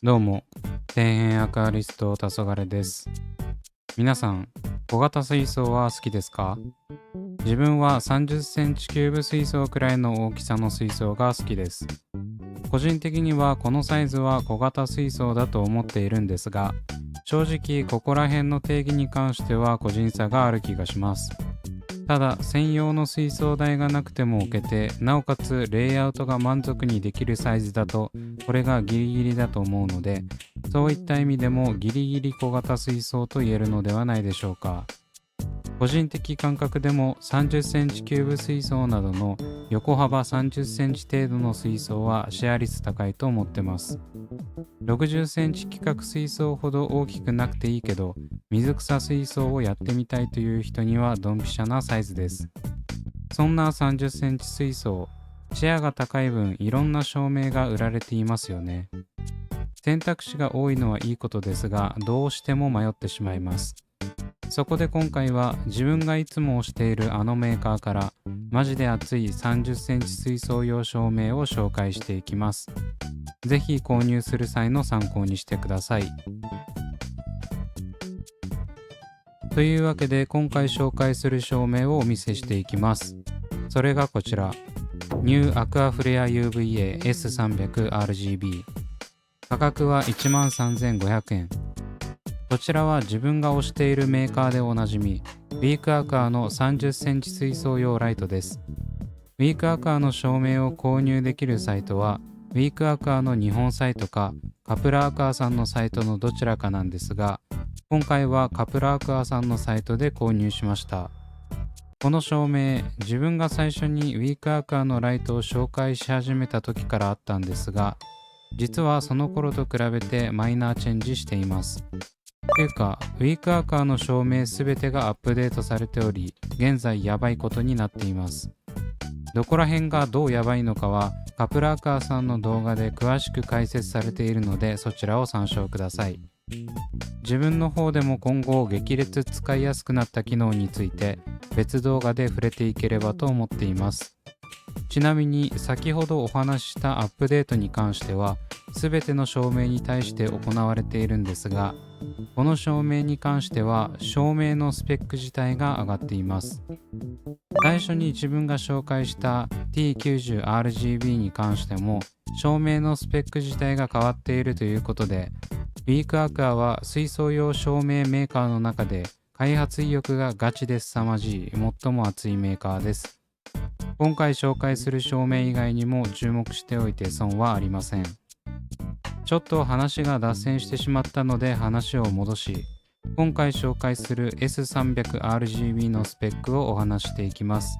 どうも、底辺アクアリスト黄昏です。皆さん、小型水槽は好きですか？自分は30センチキューブ水槽くらいの大きさの水槽が好きです。個人的にはこのサイズは小型水槽だと思っているんですが、正直ここら辺の定義に関しては個人差がある気がします。ただ、専用の水槽台がなくても置けて、なおかつレイアウトが満足にできるサイズだと、これがギリギリだと思うので、そういった意味でもギリギリ小型水槽と言えるのではないでしょうか。個人的感覚でも30センチキューブ水槽などの横幅30センチ程度の水槽はシェア率高いと思ってます。60センチ規格水槽ほど大きくなくていいけど、水草水槽をやってみたいという人にはドンピシャなサイズです。そんな30センチ水槽、シェアが高い分いろんな照明が売られていますよね。選択肢が多いのはいいことですが、どうしても迷ってしまいます。そこで今回は自分がいつも推しているあのメーカーからマジで熱い30センチ水槽用照明を紹介していきます。ぜひ購入する際の参考にしてください。というわけで今回紹介する照明をお見せしていきます。それがこちら。ニューアクアフレア UVA S300RGB。価格は 13,500 円。こちらは自分が推しているメーカーでおなじみ、ウィークアクアの30センチ水槽用ライトです。ウィークアクアの照明を購入できるサイトは、ウィークアクアの日本サイトか、カプラークアさんのサイトのどちらかなんですが、今回はカプラークアさんのサイトで購入しました。この照明、自分が最初にウィークアクアのライトを紹介し始めた時からあったんですが、実はその頃と比べてマイナーチェンジしています。というか、ウィークアクアの照明すべてがアップデートされており、現在やばいことになっています。どこら辺がどうやばいのかは、カプラーカーさんの動画で詳しく解説されているので、そちらを参照ください。自分の方でも今後激烈使いやすくなった機能について別動画で触れていければと思っています。ちなみに先ほどお話ししたアップデートに関しては全ての照明に対して行われているんですが、この照明に関しては照明のスペック自体が上がっています。最初に自分が紹介した T90RGB に関しても照明のスペック自体が変わっているということで、ウィークアクアは水槽用照明メーカーの中で開発意欲がガチで凄まじい最も熱いメーカーです。今回紹介する照明以外にも注目しておいて損はありません。ちょっと話が脱線してしまったので話を戻し、今回紹介する S300RGB のスペックをお話していきます。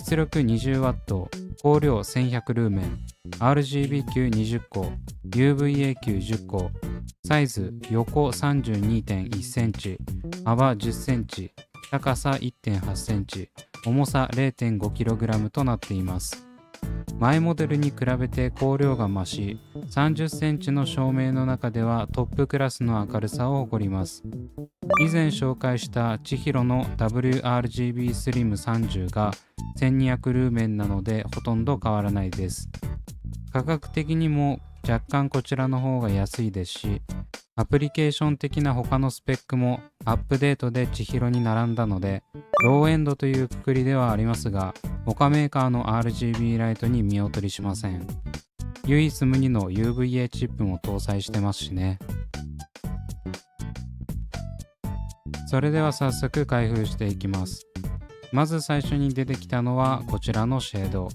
出力 20W、光量1100ルーメン、RGB 球20個、UVA 球10個、サイズ横 32.1 センチ、幅10センチ、高さ 1.8 センチ、重さ 0.5kg となっています。前モデルに比べて光量が増し、30センチの照明の中ではトップクラスの明るさを誇ります。以前紹介した千尋の WRGB スリム30が1200ルーメンなのでほとんど変わらないです。価格的にも若干こちらの方が安いですし、アプリケーション的な他のスペックもアップデートで千尋に並んだので、ローエンドというくくりではありますが、他メーカーの RGB ライトに見劣りしません。唯一無二の UVA チップも搭載してますしね。それでは早速開封していきます。まず最初に出てきたのはこちらのシェード。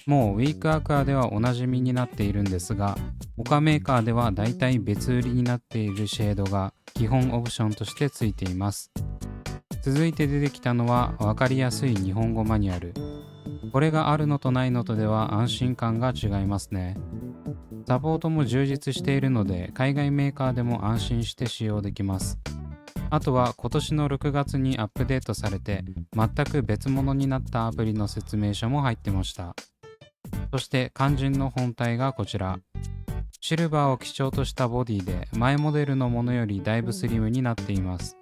もうウィークアクアではおなじみになっているんですが、他メーカーではだいたい別売りになっているシェードが基本オプションとしてついています。続いて出てきたのは分かりやすい日本語マニュアル。これがあるのとないのとでは安心感が違いますね。サポートも充実しているので海外メーカーでも安心して使用できます。あとは今年の6月にアップデートされて全く別物になったアプリの説明書も入ってました。そして肝心の本体がこちら。シルバーを基調としたボディで前モデルのものよりだいぶスリムになっています。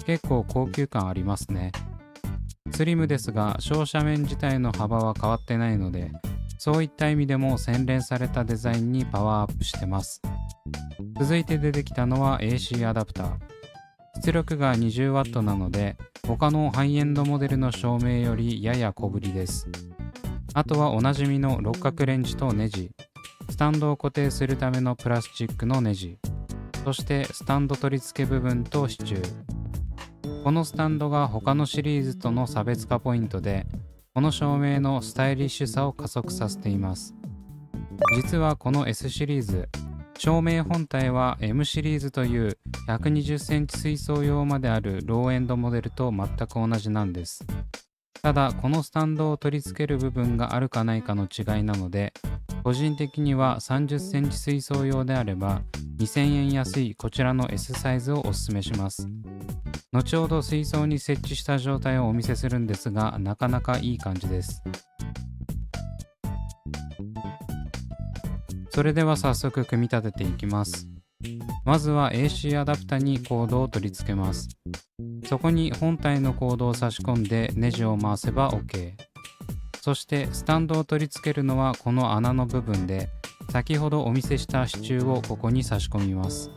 結構高級感ありますね。スリムですが照射面自体の幅は変わってないので、そういった意味でも洗練されたデザインにパワーアップしてます。続いて出てきたのは AC アダプター。出力が 20W なので他のハイエンドモデルの照明よりやや小ぶりです。あとはおなじみの六角レンチとネジ、スタンドを固定するためのプラスチックのネジ、そしてスタンド取り付け部分と支柱。このスタンドが他のシリーズとの差別化ポイントで、この照明のスタイリッシュさを加速させています。実はこの S シリーズ、照明本体は M シリーズという120センチ水槽用まであるローエンドモデルと全く同じなんです。ただこのスタンドを取り付ける部分があるかないかの違いなので、個人的には30センチ水槽用であれば2000円安いこちらの S サイズをおすすめします。後ほど水槽に設置した状態をお見せするんですが、なかなかいい感じです。それでは早速組み立てていきます。まずは AC アダプタにコードを取り付けます。そこに本体のコードを差し込んでネジを回せば OK。 そしてスタンドを取り付けるのはこの穴の部分で、先ほどお見せした支柱をここに差し込みます。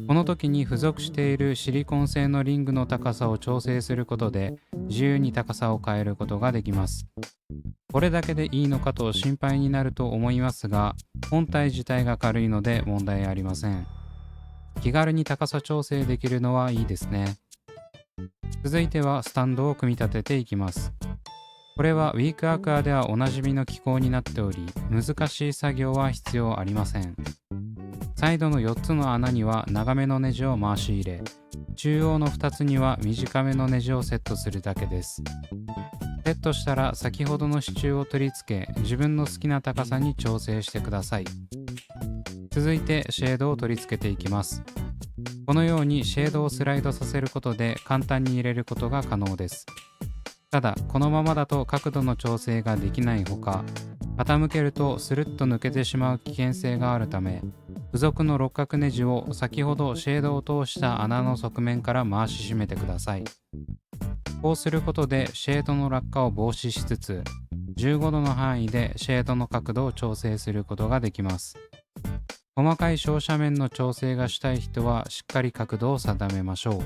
この時に付属しているシリコン製のリングの高さを調整することで自由に高さを変えることができます。これだけでいいのかと心配になると思いますが、本体自体が軽いので問題ありません。気軽に高さ調整できるのはいいですね。続いてはスタンドを組み立てていきます。これはウィークアクアではおなじみの機構になっており、難しい作業は必要ありません。サイドの4つの穴には長めのネジを回し入れ、中央の2つには短めのネジをセットするだけです。セットしたら先ほどの支柱を取り付け、自分の好きな高さに調整してください。続いてシェードを取り付けていきます。このようにシェードをスライドさせることで簡単に入れることが可能です。ただこのままだと角度の調整ができないほか、傾けるとスルッと抜けてしまう危険性があるため、付属の六角ネジを先ほどシェードを通した穴の側面から回し締めてください。こうすることでシェードの落下を防止しつつ、15度の範囲でシェードの角度を調整することができます。細かい照射面の調整がしたい人はしっかり角度を定めましょう。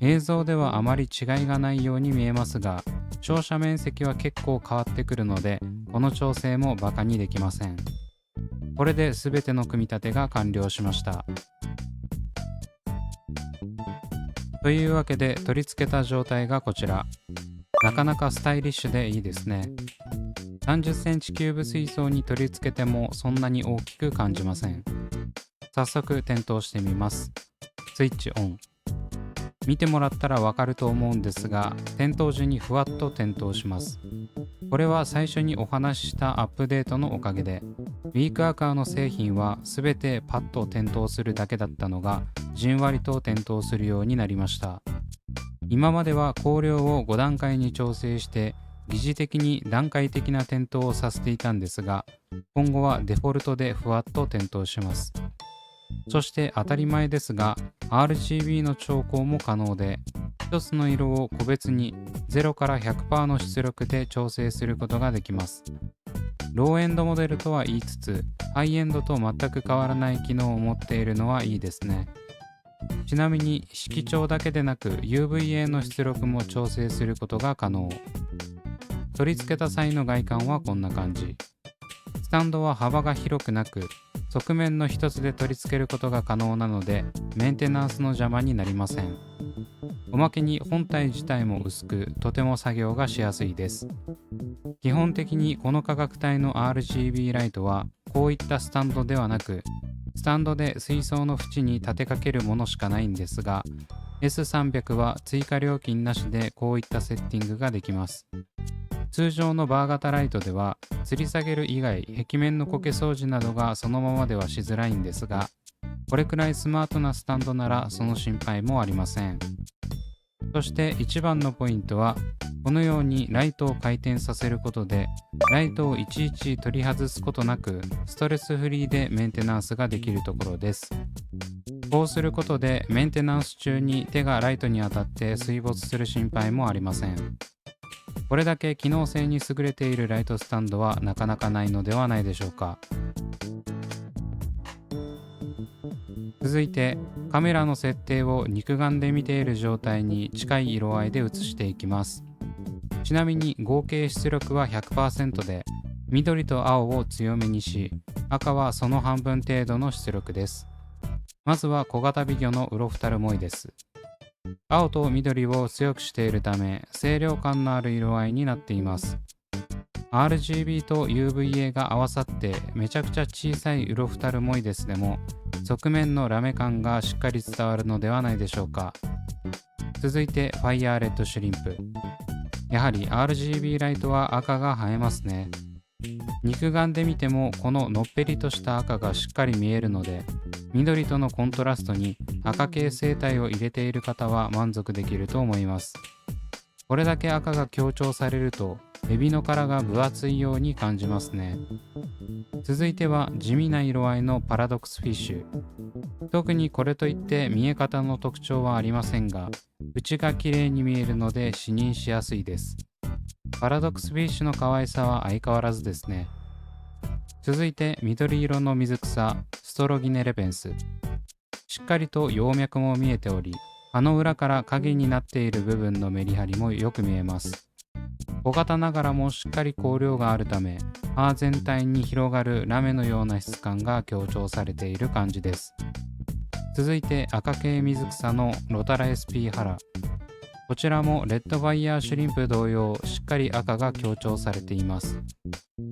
映像ではあまり違いがないように見えますが、照射面積は結構変わってくるので、この調整もバカにできません。これで全ての組み立てが完了しました。というわけで取り付けた状態がこちら。なかなかスタイリッシュでいいですね。30センチキューブ水槽に取り付けてもそんなに大きく感じません。早速点灯してみます。スイッチオン。見てもらったらわかると思うんですが、点灯時にふわっと点灯します。これは最初にお話ししたアップデートのおかげで、ウィークアカーの製品は全てパッと点灯するだけだったのが、じんわりと点灯するようになりました。今までは光量を5段階に調整して疑似的に段階的な点灯をさせていたんですが、今後はデフォルトでふわっと点灯します。そして当たり前ですが RGB の調光も可能で、一つの色を個別に0から 100% の出力で調整することができます。ローエンドモデルとは言いつつ、ハイエンドと全く変わらない機能を持っているのはいいですね。ちなみに色調だけでなく UVA の出力も調整することが可能。取り付けた際の外観はこんな感じ。スタンドは幅が広くなく、側面の一つで取り付けることが可能なので、メンテナンスの邪魔になりません。おまけに本体自体も薄く、とても作業がしやすいです。基本的にこの価格帯の RGB ライトはこういったスタンドではなく、スタンドで水槽の縁に立てかけるものしかないんですが、S300 は追加料金なしでこういったセッティングができます。通常のバー型ライトでは吊り下げる以外壁面の苔掃除などがそのままではしづらいんですが、これくらいスマートなスタンドならその心配もありません。そして一番のポイントは、このようにライトを回転させることでライトをいちいち取り外すことなくストレスフリーでメンテナンスができるところです。こうすることでメンテナンス中に手がライトに当たって水没する心配もありません。これだけ機能性に優れているライトスタンドはなかなかないのではないでしょうか。続いてカメラの設定を肉眼で見ている状態に近い色合いで映していきます。ちなみに合計出力は 100% で、緑と青を強めにし、赤はその半分程度の出力です。まずは小型ビデオのウロフタルモイです。青と緑を強くしているため清涼感のある色合いになっています。 RGB と UVA が合わさってめちゃくちゃ小さいウロフタルモイデスでも側面のラメ感がしっかり伝わるのではないでしょうか。続いてファイヤーレッドシュリンプ。やはり RGB ライトは赤が映えますね。肉眼で見てもこののっぺりとした赤がしっかり見えるので、緑とのコントラストに赤系生態を入れている方は満足できると思います。これだけ赤が強調されるとエビの殻が分厚いように感じますね。続いては地味な色合いのパラドックスフィッシュ。特にこれといって見え方の特徴はありませんが、内が綺麗に見えるので視認しやすいです。パラドックスフィッシュの可愛さは相変わらずですね。続いて緑色の水草ストロギネレペンス。しっかりと葉脈も見えており、葉の裏から影になっている部分のメリハリもよく見えます。小型ながらもしっかり光量があるため、葉全体に広がるラメのような質感が強調されている感じです。続いて赤系水草のロタラ SP ハラ。こちらもレッドファイヤーシュリンプ同様しっかり赤が強調されています。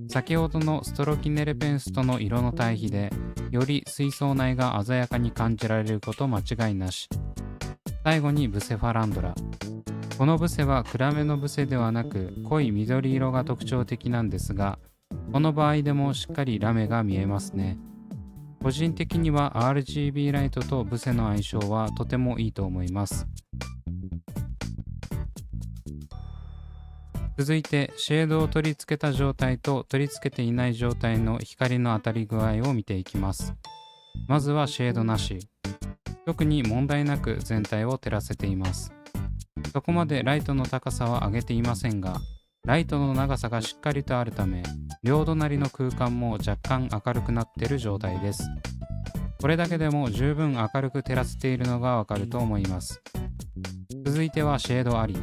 先ほどのストロキネレペンスとの色の対比でより水槽内が鮮やかに感じられること間違いなし。最後にブセファランドラ。このブセは暗めのブセではなく濃い緑色が特徴的なんですが、この場合でもしっかりラメが見えますね。個人的には RGB ライトとブセの相性はとてもいいと思います。続いてシェードを取り付けた状態と取り付けていない状態の光の当たり具合を見ていきます。まずはシェードなし。特に問題なく全体を照らせています。そこまでライトの高さは上げていませんが、ライトの長さがしっかりとあるため、両隣の空間も若干明るくなっている状態です。これだけでも十分明るく照らせているのがわかると思います。続いてはシェードあり。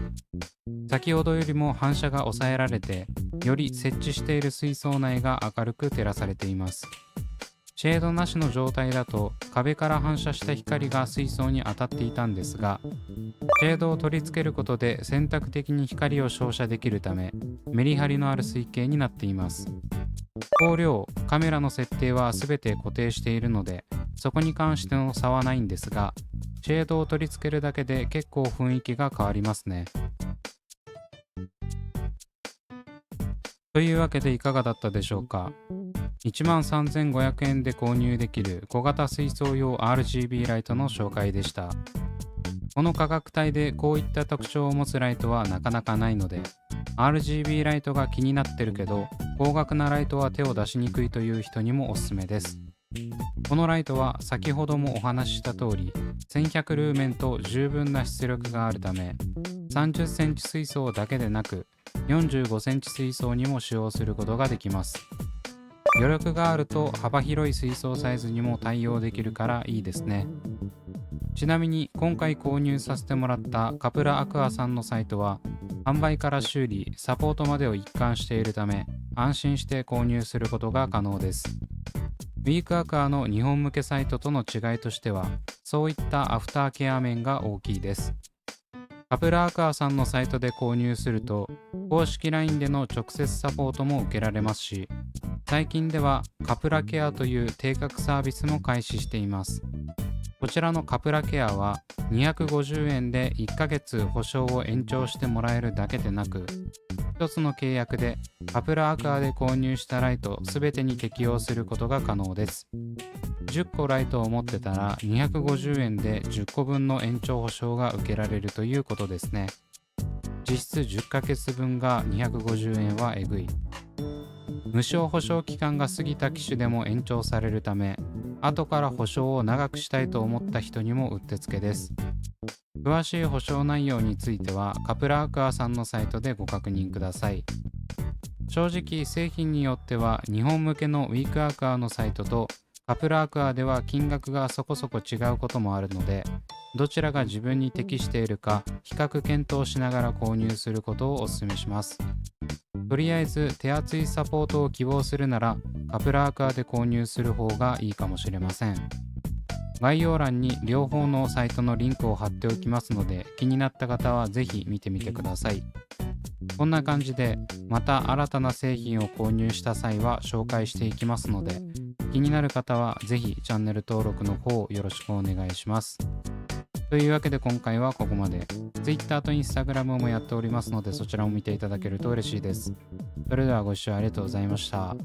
先ほどよりも反射が抑えられて、より設置している水槽内が明るく照らされています。シェードなしの状態だと壁から反射した光が水槽に当たっていたんですが、シェードを取り付けることで選択的に光を照射できるため、メリハリのある水形になっています。光量、カメラの設定は全て固定しているので、そこに関しての差はないんですが、シェードを取り付けるだけで結構雰囲気が変わりますね。というわけでいかがだったでしょうか。13,500円で購入できる小型水槽用 RGB ライトの紹介でした。この価格帯でこういった特徴を持つライトはなかなかないので、RGB ライトが気になってるけど高額なライトは手を出しにくいという人にもおすすめです。このライトは先ほどもお話しした通り1100ルーメンと十分な出力があるため、30センチ水槽だけでなく45センチ水槽にも使用することができます。余力があると幅広い水槽サイズにも対応できるからいいですね。ちなみに今回購入させてもらったカプラアクアさんのサイトは販売から修理、サポートまでを一貫しているため安心して購入することが可能です。ウィークアクアの日本向けサイトとの違いとしては、そういったアフターケア面が大きいです。カプラアクアさんのサイトで購入すると公式 LINE での直接サポートも受けられますし、最近ではカプラケアという定額サービスも開始しています。こちらのカプラケアは250円で1ヶ月保証を延長してもらえるだけでなく、一つの契約でカプラアクアで購入したライトすべてに適用することが可能です。10個ライトを持ってたら250円で10個分の延長保証が受けられるということですね。実質10ヶ月分が250円はえぐい。無償保証期間が過ぎた機種でも延長されるため、後から保証を長くしたいと思った人にもうってつけです。詳しい保証内容についてはカプラークアさんのサイトでご確認ください。正直製品によっては日本向けのウィークアクアのサイトとカプラークアでは金額がそこそこ違うこともあるので、どちらが自分に適しているか比較検討しながら購入することをお勧めします。とりあえず手厚いサポートを希望するならカプラークアで購入する方がいいかもしれません。概要欄に両方のサイトのリンクを貼っておきますので、気になった方はぜひ見てみてください。こんな感じでまた新たな製品を購入した際は紹介していきますので、気になる方はぜひチャンネル登録の方よろしくお願いします。というわけで今回はここまで。Twitter と Instagram もやっておりますので、そちらも見ていただけると嬉しいです。それではご視聴ありがとうございました。